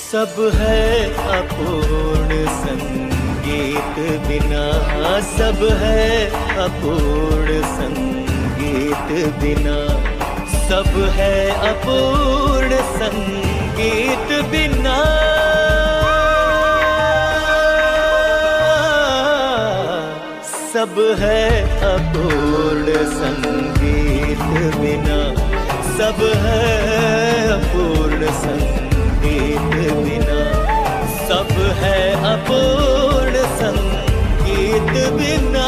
सब है अपूर्ण संगीत बिना, सब है अपूर्ण संगीत बिना, सब है अपूर्ण संगीत बिना, सब है अपूर्ण संगीत बिना, सब है अपूर्ण संगीत बिना, सब है अपूर्ण संगीत बिना।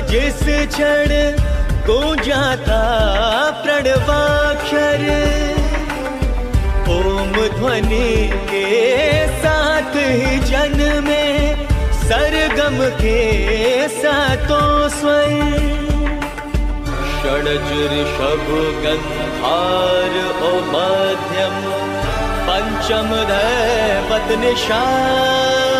जिस क्षण गूंजा था प्रणवाक्षर, ओम ध्वनि के साथ ही जन में सरगम के सातों स्वर, षड्ज ऋषभ गंधार ओ मध्यम पंचम दैवत निषाद,